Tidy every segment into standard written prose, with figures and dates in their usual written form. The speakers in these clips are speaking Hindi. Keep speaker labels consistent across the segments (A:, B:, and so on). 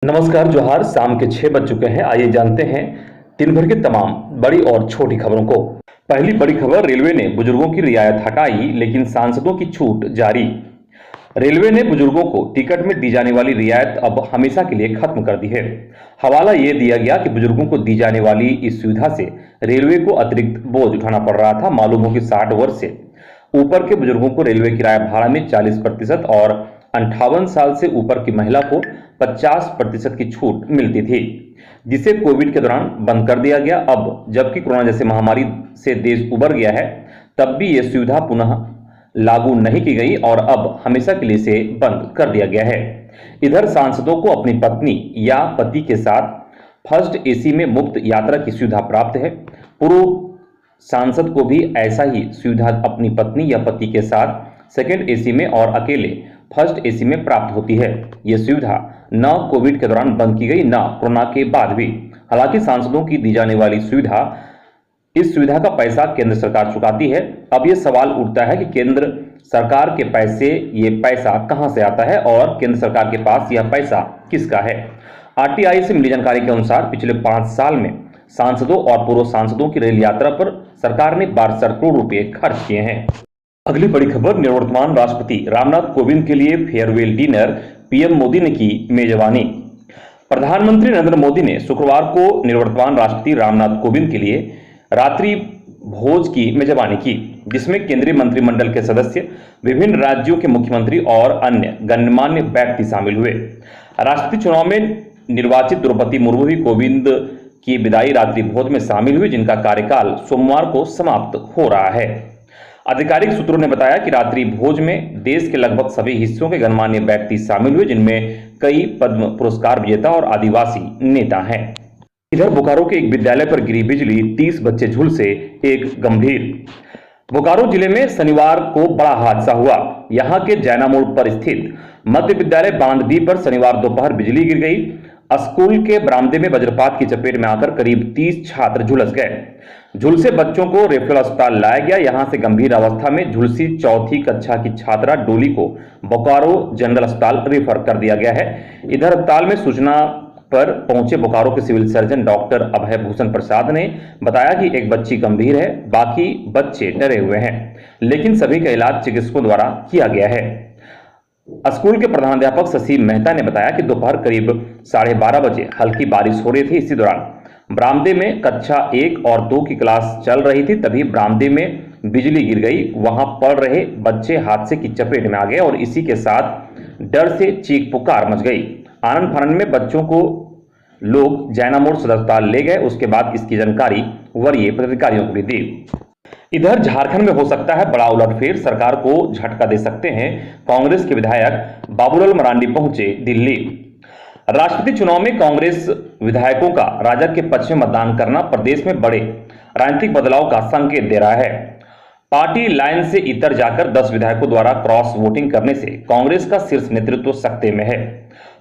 A: नमस्कार जोहार। शाम के 6 बज चुके हैं। आइए जानते हैं दिन भर की तमाम बड़ी और छोटी खबरों को। पहली बड़ी खबर, रेलवे ने बुजुर्गों की रियायत हटाई लेकिन सांसदों की छूट जारी। रेलवे ने बुजुर्गों को टिकट में दी जाने वाली रियायत अब हमेशा के लिए खत्म कर दी है। हवाला ये दिया गया कि बुजुर्गों को दी जाने वाली इस सुविधा से रेलवे को अतिरिक्त बोझ उठाना पड़ रहा था। मालूम हो कि 60 वर्ष से ऊपर के बुजुर्गों को रेलवे किराया भाड़ा में 40% और 58 साल से ऊपर की महिला को 50% की छूट मिलती थी, जिसे कोविड के दौरान बंद कर दिया गया। अब जबकि कोरोना जैसे महामारी से देश उबर गया है, तब भी यह सुविधा पुनः लागू नहीं की गई और अब हमेशा के लिए इसे बंद कर दिया गया है। इधर सांसदों को अपनी पत्नी या पति के साथ फर्स्ट एसी में मुफ्त यात्रा की सुविधा प्राप्त है। पूर्व सांसद को भी ऐसा ही सुविधा अपनी पत्नी या पति के साथ सेकंड एसी में और अकेले फर्स्ट एसी में प्राप्त होती है। यह सुविधा न कोविड के दौरान बंद की गई, न कोरोना के बाद भी। हालांकि सांसदों की दी जाने वाली इस सुविधा का पैसा केंद्र सरकार चुकाती है। अब यह सवाल उठता है कि केंद्र सरकार के ये पैसा कहां से आता है और केंद्र सरकार के पास यह पैसा किसका है। आरटीआई से मिली जानकारी के अनुसार पिछले 5 साल में सांसदों और पूर्व सांसदों की रेल यात्रा पर सरकार ने 12 करोड़ रुपए खर्च किए हैं। अगली बड़ी खबर, निवर्तमान राष्ट्रपति रामनाथ कोविंद के लिए फेयरवेल डिनर, पीएम मोदी ने की मेजबानी। प्रधानमंत्री नरेंद्र मोदी ने शुक्रवार को निवर्तमान राष्ट्रपति रामनाथ कोविंद के लिए रात्रि भोज की मेजबानी की, जिसमें केंद्रीय मंत्रिमंडल के सदस्य, विभिन्न राज्यों के मुख्यमंत्री और अन्य गणमान्य व्यक्ति शामिल हुए। राष्ट्रपति चुनाव में निर्वाचित द्रौपदी मुर्मू भी कोविंद की विदाई रात्रि भोज में शामिल हुई, जिनका कार्यकाल सोमवार को समाप्त हो रहा है। आधिकारिक सूत्रों ने बताया कि रात्रि भोज में देश के लगभग सभी हिस्सों के गणमान्य व्यक्ति शामिल हुए, जिनमें कई पद्म पुरस्कार विजेता और आदिवासी नेता हैं। इधर बोकारो के एक विद्यालय पर गिरी बिजली, 30 बच्चे झुलसे, एक गंभीर। बोकारो जिले में शनिवार को बड़ा हादसा हुआ। यहां के जैना मोड़ पर स्थित मध्य विद्यालय बांधबी पर शनिवार दोपहर बिजली गिर गई। स्कूल के बरामदे में वज्रपात की चपेट में आकर करीब 30 छात्र झुलस गए। झुलसे बच्चों को रेफरल अस्पताल लाया गया। यहां से गंभीर अवस्था में झुलसी चौथी कक्षा की छात्रा डोली को बोकारो जनरल अस्पताल रेफर कर दिया गया है। इधर अस्पताल में सूचना पर पहुंचे बोकारो के सिविल सर्जन डॉक्टर अभय भूषण प्रसाद ने बताया कि एक बच्ची गंभीर है, बाकी बच्चे डरे हुए हैं, लेकिन सभी का इलाज चिकित्सकों द्वारा किया गया है। स्कूल के प्रधानाध्यापक शशि मेहता ने बताया कि दोपहर करीब 12:30 बजे हल्की बारिश हो रही थी। इसी दौरान बरामदे में कक्षा 1 और 2 की क्लास चल रही थी, तभी बरामदे में बिजली गिर गई। वहां पढ़ रहे बच्चे हादसे की चपेट में आ गए और इसी के साथ डर से चीख पुकार मच गई। आनंद फानंद में बच्चों को लोग जैना मोड़ सदर अस्पताल ले गए। उसके बाद इसकी जानकारी वरीय पदाधिकारियों को भी दी। इधर झारखंड में हो सकता है बड़ा उलटफेर, सरकार को झटका दे सकते हैं कांग्रेस के विधायक बाबूलाल मरांडी पहुंचे दिल्ली। राष्ट्रपति चुनाव में कांग्रेस विधायकों का राजग के पक्ष में मतदान करना प्रदेश में बड़े राजनीतिक बदलाव का संकेत दे रहा है। पार्टी लाइन से इतर जाकर 10 विधायकों द्वारा क्रॉस वोटिंग करने से कांग्रेस का शीर्ष नेतृत्व सकते में है।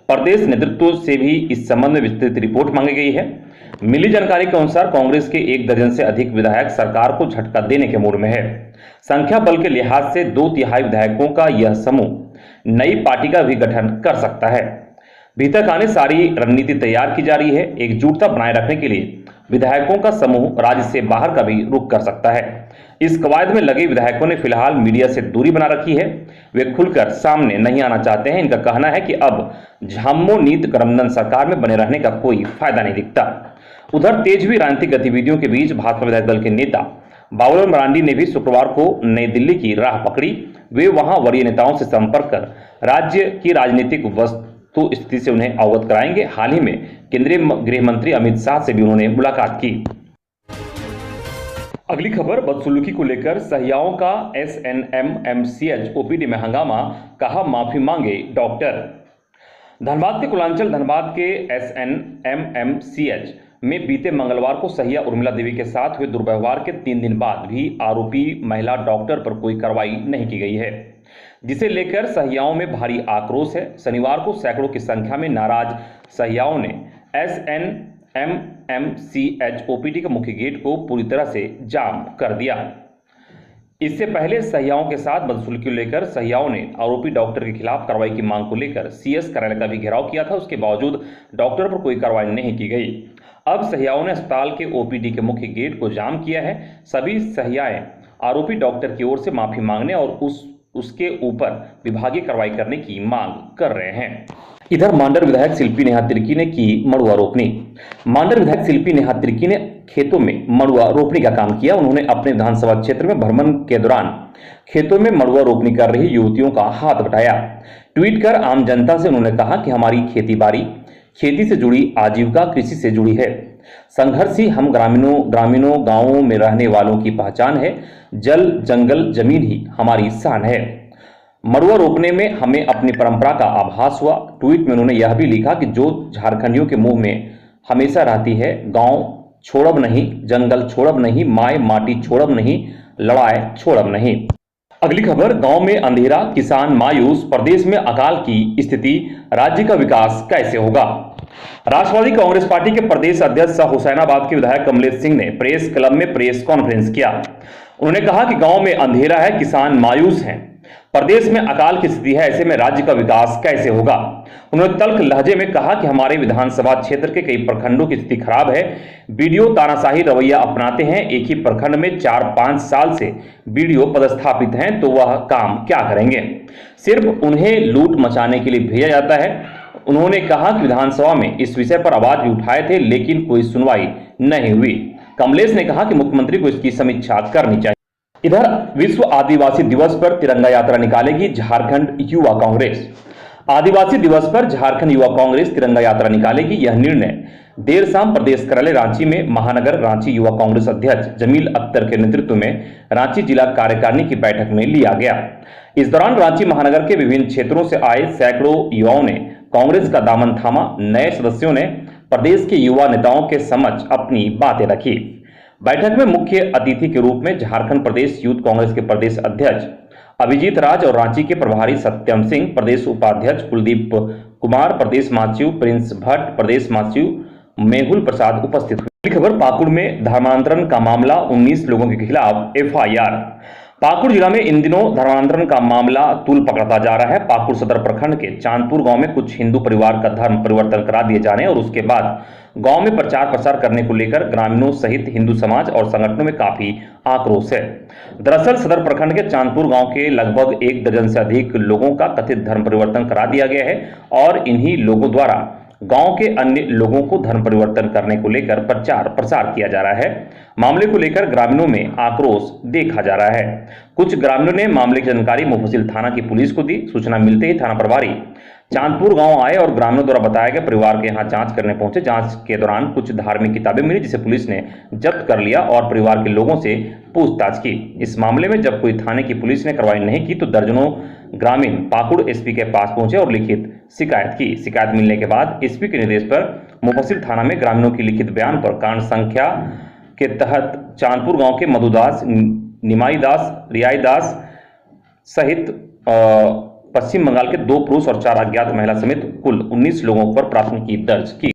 A: प्रदेश नेतृत्व से भी इस संबंध में विस्तृत रिपोर्ट मांगी गई है। मिली जानकारी के अनुसार कांग्रेस के 1 दर्जन से अधिक विधायक सरकार को झटका देने के मूड में है। संख्या बल के लिहाज से 2/3 विधायकों का यह समूह नई पार्टी का भी गठन कर सकता है। भीतर आने सारी रणनीति तैयार की जा रही है। एकजुटता बनाए रखने के लिए विधायकों का समूह राज्य से बाहर का भी रुख कर सकता है। इस कवायद में लगे विधायकों ने फिलहाल मीडिया से दूरी बना रखी है। वे खुलकर सामने नहीं आना चाहते हैं। इनका कहना है कि अब झामुमो नीत गठबंधन सरकार में बने रहने का कोई फायदा नहीं दिखता। उधर तेज हुई राजनीतिक गतिविधियों के बीच भाजपा विधायक दल के नेता बाबूलाल मरांडी ने भी शुक्रवार को नई दिल्ली की राह पकड़ी। वे वहां वरीय नेताओं से संपर्क कर राज्य की राजनीतिक वस्तु स्थिति से उन्हें अवगत कराएंगे। हाल ही में केंद्रीय गृह मंत्री अमित शाह से भी उन्होंने मुलाकात की। अगली खबर, बदसलूकी को लेकर सहियाओं का SNMMCH ओपीडी में हंगामा, कहा माफी मांगे डॉक्टर। धनबाद के कुलांचल धनबाद के SNMMCH में बीते मंगलवार को सहिया उर्मिला देवी के साथ हुए दुर्व्यवहार के 3 दिन बाद भी आरोपी महिला डॉक्टर पर कोई कार्रवाई नहीं की गई है, जिसे लेकर सहियाओं में भारी आक्रोश है। शनिवार को सैकड़ों की संख्या में नाराज सहियाओं ने SNMMCH ओपीडी के मुख्य गेट को पूरी तरह से जाम कर दिया। इससे पहले सहियाओं के साथ बदसलूकी को लेकर सहियाओं ने आरोपी डॉक्टर के खिलाफ कार्रवाई की मांग को लेकर सीएस कार्यालय का भी घेराव किया था। उसके बावजूद डॉक्टर पर कोई कार्रवाई नहीं की गई। अब सहियाओं ने अस्पताल के ओपीडी के मुख्य गेट को जाम किया है। सभी सहियाएं आरोपी डॉक्टर की ओर से माफी मांगने और उसके ऊपर विभागीय कार्रवाई करने की मांग कर रहे हैं। इधर मांडर विधायक शिल्पी नेहा तिर्की ने की मड़ुआ रोपनी। मांडर विधायक शिल्पी नेहा तिर्की ने खेतों में मड़ुआ रोपनी का काम किया। उन्होंने अपने विधानसभा क्षेत्र में भ्रमण के दौरान खेतों में मड़ुआ रोपनी कर रही युवतियों का हाथ बटाया। ट्वीट कर आम जनता से उन्होंने कहा कि हमारी खेती बाड़ी, खेती से जुड़ी आजीविका कृषि से जुड़ी है। संघर्ष ही हम ग्रामीणों गांवों में रहने वालों की पहचान है। जल जंगल जमीन ही हमारी शान है। मड़ुआ रोपने में हमें अपनी परंपरा का आभास हुआ। ट्वीट में उन्होंने यह भी लिखा कि जो झारखंडियों के मुंह में हमेशा रहती है, गांव छोड़ब नहीं, जंगल छोड़ब नहीं, माय माटी छोड़ब नहीं, लड़ाई छोड़ब नहीं। अगली खबर, गांव में अंधेरा, किसान मायूस, प्रदेश में अकाल की स्थिति, राज्य का विकास कैसे होगा। राष्ट्रवादी कांग्रेस पार्टी के प्रदेश अध्यक्ष हुसैनाबाद के विधायक कमलेश सिंह ने प्रेस क्लब में प्रेस कॉन्फ्रेंस किया। उन्होंने कहा कि गांव में अंधेरा है, किसान मायूस हैं, प्रदेश में अकाल की स्थिति है, ऐसे में राज्य का विकास कैसे होगा। उन्होंने तल्ख लहजे में कहा कि हमारे विधानसभा क्षेत्र के कई प्रखंडों की स्थिति खराब है। बीडीओ तानाशाही रवैया अपनाते हैं। एक ही प्रखंड में 4-5 साल से बीडीओ पदस्थापित हैं, तो वह काम क्या करेंगे। सिर्फ उन्हें लूट मचाने के लिए भेजा जाता है। उन्होंने कहा कि विधानसभा में इस विषय पर आवाज भी उठाए थे, लेकिन कोई सुनवाई नहीं हुई। कमलेश ने कहा कि मुख्यमंत्री को इसकी समीक्षा करनी चाहिए। इधर विश्व आदिवासी दिवस पर तिरंगा यात्रा निकालेगी झारखंड युवा कांग्रेस। आदिवासी दिवस पर झारखंड युवा कांग्रेस तिरंगा यात्रा निकालेगी। यह निर्णय देर शाम प्रदेश कार्यालय रांची में महानगर रांची युवा कांग्रेस अध्यक्ष जमील अख्तर के नेतृत्व में रांची जिला कार्यकारिणी की बैठक में लिया गया। इस दौरान रांची महानगर के विभिन्न क्षेत्रों से आए सैकड़ों युवाओं ने कांग्रेस का दामन थामा। नए सदस्यों ने प्रदेश के युवा नेताओं के समक्ष अपनी बातें रखी। बैठक में मुख्य अतिथि के रूप में झारखंड प्रदेश यूथ कांग्रेस के प्रदेश अध्यक्ष अभिजीत राज और रांची के प्रभारी सत्यम सिंह, प्रदेश उपाध्यक्ष कुलदीप कुमार, प्रदेश महासचिव प्रिंस भट्ट, प्रदेश महासचिव मेहुल प्रसाद उपस्थित हुए। खबर, पाकुड़ में धर्मांतरण का मामला, 19 लोगों के खिलाफ एफआईआर। पाकुड़ जिला में इन दिनों धर्मांतरण का मामला तूल पकड़ता जा रहा है। पाकुड़ सदर प्रखंड के चांदपुर गांव में कुछ हिंदू परिवार का धर्म परिवर्तन करा दिए जाने और उसके बाद गांव में प्रचार प्रसार करने को लेकर ग्रामीणों सहित हिंदू समाज और संगठनों में काफी आक्रोश है। दरअसल सदर प्रखंड के चांदपुर गांव के लगभग 1 दर्जन से अधिक लोगों का कथित धर्म परिवर्तन करा दिया गया है और इन्हीं लोगों द्वारा गांव के अन्य लोगों को धर्म परिवर्तन करने को लेकर प्रचार प्रसार किया जा रहा है। मामले को लेकर ग्रामीणों में आक्रोश देखा जा रहा है। कुछ ग्रामीणों ने मामले की जानकारी मुफस्सिल थाना की पुलिस को दी। सूचना मिलते ही थाना प्रभारी चांदपुर गांव आए और ग्रामीणों द्वारा बताया गया परिवार के यहां जांच करने पहुंचे। जांच के दौरान कुछ धार्मिक किताबें मिली, जिसे पुलिस ने जब्त कर लिया और परिवार के लोगों से पूछताछ की। इस मामले में जब कोई थाने की पुलिस ने कार्रवाई नहीं की तो दर्जनों ग्रामीण पाकुड़ एसपी के पास पहुंचे और लिखित शिकायत की। शिकायत मिलने के बाद एसपी के निर्देश पर मुफस्सिल थाना में ग्रामीणों की लिखित बयान पर कांड संख्या के तहत चांदपुर गांव के मधुदास, निमाई दास, रियाई दास सहित पश्चिम बंगाल के 2 पुरुष और 4 अज्ञात महिला समेत कुल 19 लोगों पर प्राथमिकी दर्ज की।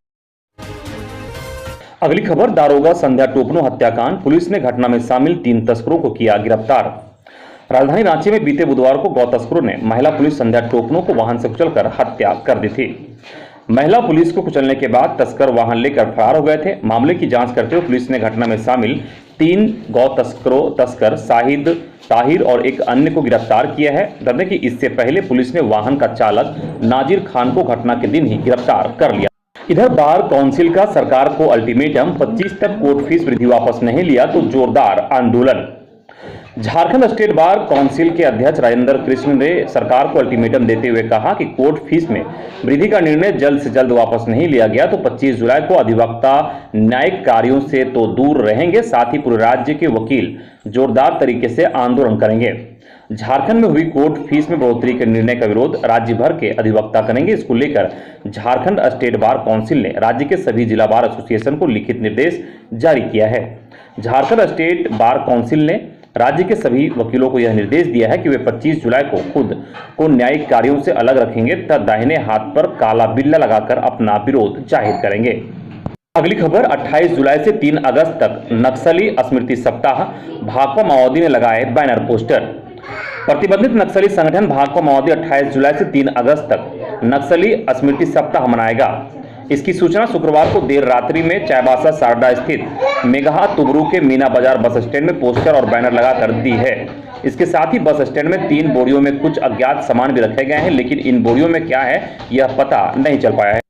A: अगली खबर, दारोगा संध्या टोपनो हत्याकांड। पुलिस ने घटना में शामिल 3 तस्करों को किया गिरफ्तार। राजधानी रांची में बीते बुधवार को गौ तस्करों ने महिला पुलिस संध्या टोपनो को वाहन से कुचलकर हत्या कर दी थी। महिला पुलिस को कुचलने के बाद तस्कर वाहन लेकर फरार हो गए थे। मामले की जांच करते हुए पुलिस ने घटना में शामिल 3 गौ तस्कर शाहिद, ताहिर और एक अन्य को गिरफ्तार किया है। बता दें कि इससे पहले पुलिस ने वाहन का चालक नाजिर खान को घटना के दिन ही गिरफ्तार कर लिया। इधर बार काउंसिल का सरकार को अल्टीमेटम, 25 तक कोर्ट फीस वृद्धि वापस नहीं लिया तो जोरदार आंदोलन। झारखंड स्टेट बार काउंसिल के अध्यक्ष राजेंद्र कृष्ण ने सरकार को अल्टीमेटम देते हुए कहा कि कोर्ट फीस में वृद्धि का निर्णय जल्द से जल्द वापस नहीं लिया गया तो 25 जुलाई को अधिवक्ता न्यायिक कार्यों से तो दूर रहेंगे, साथ ही पूरे राज्य के वकील जोरदार तरीके से आंदोलन करेंगे। झारखंड में हुई कोर्ट फीस में बढ़ोतरी के निर्णय का विरोध राज्य भर के अधिवक्ता करेंगे। इसको लेकर झारखंड स्टेट बार काउंसिल ने राज्य के सभी जिला बार एसोसिएशन को लिखित निर्देश जारी किया है। झारखंड स्टेट बार काउंसिल ने राज्य के सभी वकीलों को यह निर्देश दिया है कि वे 25 जुलाई को खुद को न्यायिक कार्यों से अलग रखेंगे तथा दाहिने हाथ पर काला बिल्ला लगाकर अपना विरोध जाहिर करेंगे। अगली खबर 28 जुलाई से 3 अगस्त तक नक्सली स्मृति सप्ताह, भाकपा माओवादी ने लगाए बैनर पोस्टर। प्रतिबंधित नक्सली संगठन भाकपा माओवादी 28 जुलाई से 3 अगस्त तक नक्सली स्मृति सप्ताह मनाएगा। इसकी सूचना शुक्रवार को देर रात्रि में चाईबासा सारडा स्थित मेघा तुबरू के मीना बाजार बस स्टैंड में पोस्टर और बैनर लगाकर दी है। इसके साथ ही बस स्टैंड में 3 बोरियों में कुछ अज्ञात सामान भी रखे गए हैं, लेकिन इन बोरियों में क्या है यह पता नहीं चल पाया है।